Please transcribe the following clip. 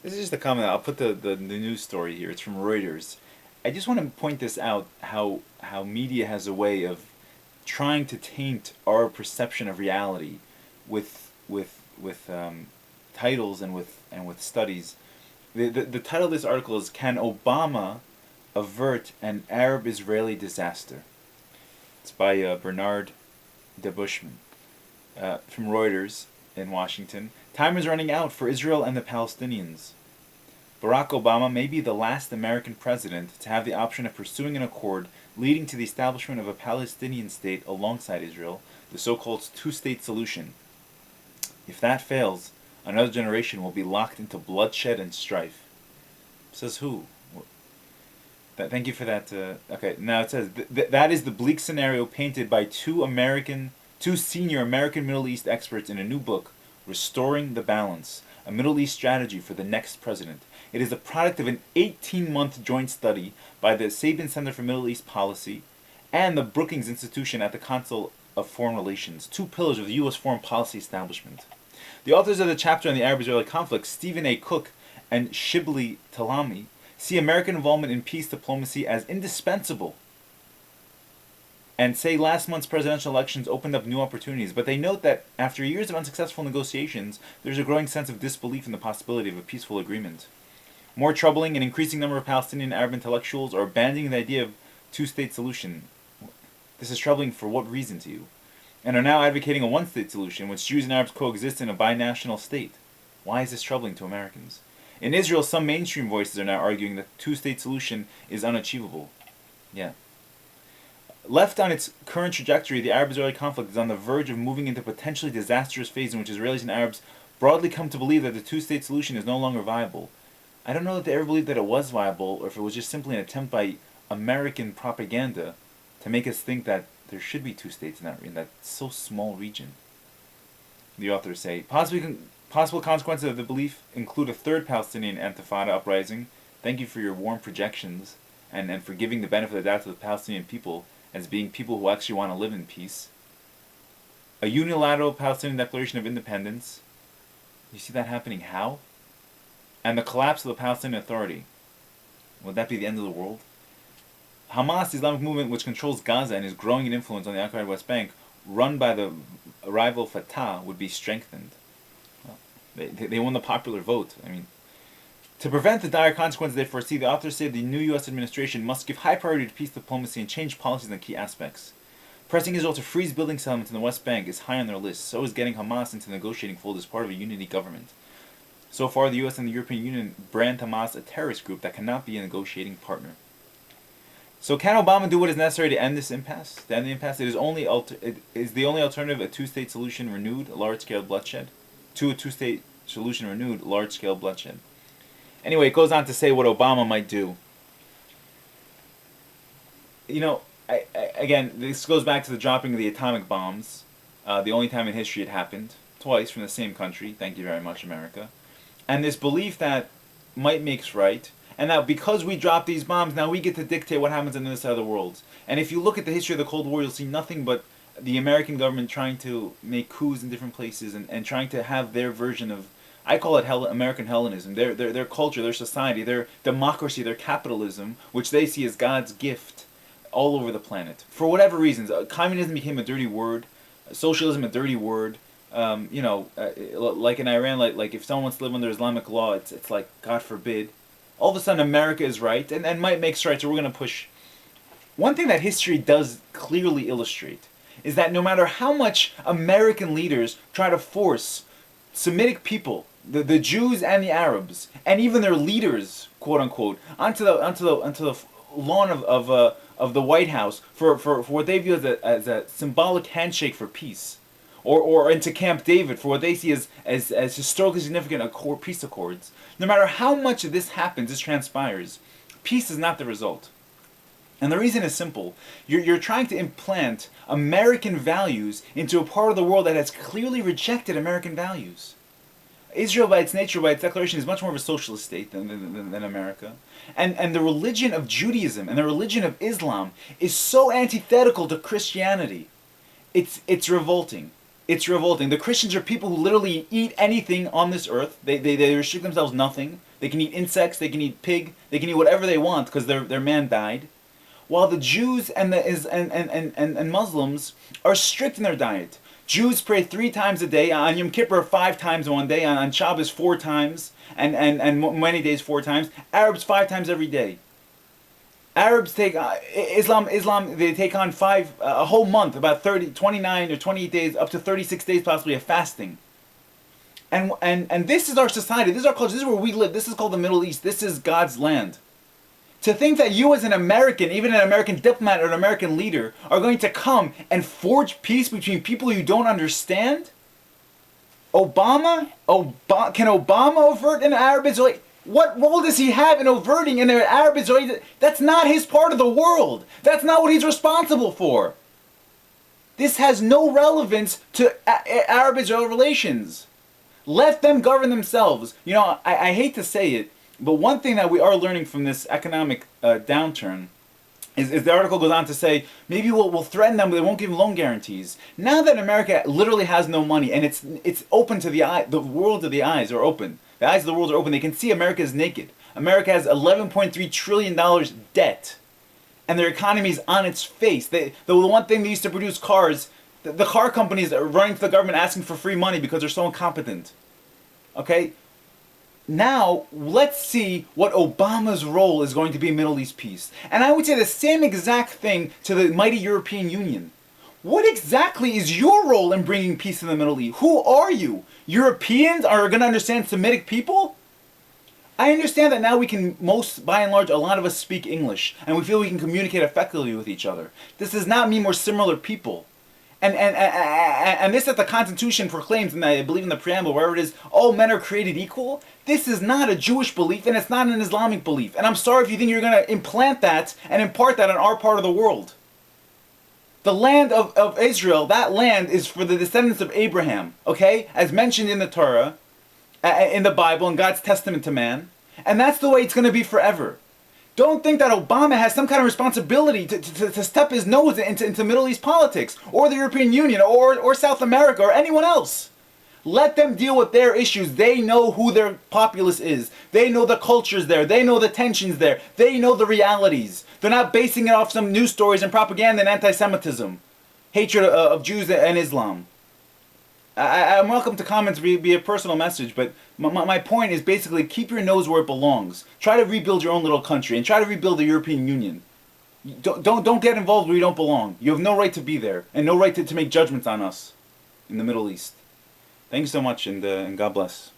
This is just a comment. I'll put the news story here. It's from Reuters. I just want to point this out how media has a way of trying to taint our perception of reality with titles and with studies. The title of this article is "Can Obama Avert an Arab-Israeli Disaster?" It's by Bernard de Bushman from Reuters in Washington. Time is running out for Israel and the Palestinians. Barack Obama may be the last American president to have the option of pursuing an accord leading to the establishment of a Palestinian state alongside Israel, the so-called two-state solution. If that fails, another generation will be locked into bloodshed and strife. Says who? Thank you for that. Okay, now it says that is the bleak scenario painted by two senior American Middle East experts in a new book, Restoring the Balance, a Middle East strategy for the next president. It is the product of an 18-month joint study by the Sabin Center for Middle East Policy and the Brookings Institution at the Council of Foreign Relations, two pillars of the U.S. foreign policy establishment. The authors of the chapter on the Arab-Israeli conflict, Stephen A. Cook and Shibli Talami, see American involvement in peace diplomacy as indispensable and say last month's presidential elections opened up new opportunities, but they note that after years of unsuccessful negotiations, there's a growing sense of disbelief in the possibility of a peaceful agreement. More troubling, an increasing number of Palestinian Arab intellectuals are abandoning the idea of two-state solution. This is troubling for what reason to you? And are now advocating a one-state solution, which Jews and Arabs coexist in a binational state. Why is this troubling to Americans? In Israel, some mainstream voices are now arguing that the two-state solution is unachievable. Yeah. Left on its current trajectory, the Arab-Israeli conflict is on the verge of moving into a potentially disastrous phase in which Israelis and Arabs broadly come to believe that the two-state solution is no longer viable. I don't know that they ever believed that it was viable, or if it was just simply an attempt by American propaganda to make us think that there should be two states in that so small region. The authors say, possible consequences of the belief include a third Palestinian Intifada uprising. Thank you for your warm projections, and for giving the benefit of the doubt to the Palestinian people as being people who actually want to live in peace. A unilateral Palestinian declaration of independence. You see that happening how? And the collapse of the Palestinian Authority. Would that be the end of the world? Hamas, the Islamic movement which controls Gaza and is growing in influence on the occupied West Bank, run by the rival Fatah, would be strengthened. Well, they won the popular vote. I mean, to prevent the dire consequences they foresee, the authors say the new U.S. administration must give high priority to peace diplomacy and change policies on key aspects. Pressing Israel to freeze building settlements in the West Bank is high on their list. So is getting Hamas into the negotiating fold as part of a unity government. So far, the U.S. and the European Union brand Hamas a terrorist group that cannot be a negotiating partner. So can Obama do what is necessary to end this impasse? To end the impasse, it is the only alternative a two-state solution renewed large-scale bloodshed. To a two-state solution renewed large-scale bloodshed. Anyway, it goes on to say what Obama might do. You know, again, this goes back to the dropping of the atomic bombs. The only time in history it happened. Twice from the same country. Thank you very much, America. And this belief that might makes right, and that because we drop these bombs, now we get to dictate what happens on the other side of the world. And if you look at the history of the Cold War, you'll see nothing but the American government trying to make coups in different places and trying to have their version of, I call it American Hellenism, their culture, their society, their democracy, their capitalism, which they see as God's gift all over the planet. For whatever reasons, communism became a dirty word, socialism a dirty word. Like in Iran, like if someone wants to live under Islamic law, it's like, God forbid. All of a sudden America is right, and might make right, so we're going to push. One thing that history does clearly illustrate is that no matter how much American leaders try to force Semitic people, the Jews and the Arabs, and even their leaders, quote unquote, onto the lawn of the White House for what they view as a symbolic handshake for peace, or into Camp David for what they see as historically significant peace accords. No matter how much of this happens, this transpires, peace is not the result. And the reason is simple. You're trying to implant American values into a part of the world that has clearly rejected American values. Israel, by its nature, by its declaration, is much more of a socialist state than America. And the religion of Judaism and the religion of Islam is so antithetical to Christianity. It's revolting. It's revolting. The Christians are people who literally eat anything on this earth. They restrict themselves nothing. They can eat insects, they can eat pig, they can eat whatever they want because their man died. While the Jews and Muslims are strict in their diet. Jews pray 3 times a day, on Yom Kippur 5 times one day, on Shabbos 4 times, and many days 4 times. Arabs 5 times every day. Arabs take Islam. They take on a whole month, about 29 or 28 days, up to 36 days possibly of fasting. And this is our society. This is our culture. This is where we live. This is called the Middle East. This is God's land. To think that you as an American, even an American diplomat or an American leader, are going to come and forge peace between people you don't understand? Can Obama avert an Arab-Israeli? What role does he have in averting an Arab-Israeli? That's not his part of the world. That's not what he's responsible for. This has no relevance to Arab-Israel relations. Let them govern themselves. You know, I hate to say it, but one thing that we are learning from this economic downturn is the article goes on to say, maybe we'll threaten them, but they won't give them loan guarantees. Now that America literally has no money, and it's open to the world of the eyes are open. The eyes of the world are open. They can see America is naked. America has $11.3 trillion debt, and their economy is on its face. The one thing they used to produce cars, the car companies are running to the government asking for free money because they're so incompetent. Okay? Now, let's see what Obama's role is going to be in Middle East peace. And I would say the same exact thing to the mighty European Union. What exactly is your role in bringing peace in the Middle East? Who are you? Europeans are going to understand Semitic people? I understand that now we can, by and large, a lot of us speak English, and we feel we can communicate effectively with each other. This does not mean we're similar people. And this that the Constitution proclaims, and I believe in the preamble, wherever it is, all men are created equal. This is not a Jewish belief, and it's not an Islamic belief. And I'm sorry if you think you're going to implant that and impart that on our part of the world. The land of Israel, that land is for the descendants of Abraham, okay? As mentioned in the Torah, in the Bible, in God's testament to man. And that's the way it's going to be forever. Don't think that Obama has some kind of responsibility to step his nose into Middle East politics, or the European Union, or South America, or anyone else. Let them deal with their issues. They know who their populace is. They know the cultures there. They know the tensions there. They know the realities. They're not basing it off some news stories and propaganda and anti-Semitism. Hatred of Jews and Islam. I'm welcome to comments via personal message, but my point is basically keep your nose where it belongs. Try to rebuild your own little country and try to rebuild the European Union. Don't get involved where you don't belong. You have no right to be there and no right to make judgments on us in the Middle East. Thanks so much, and God bless.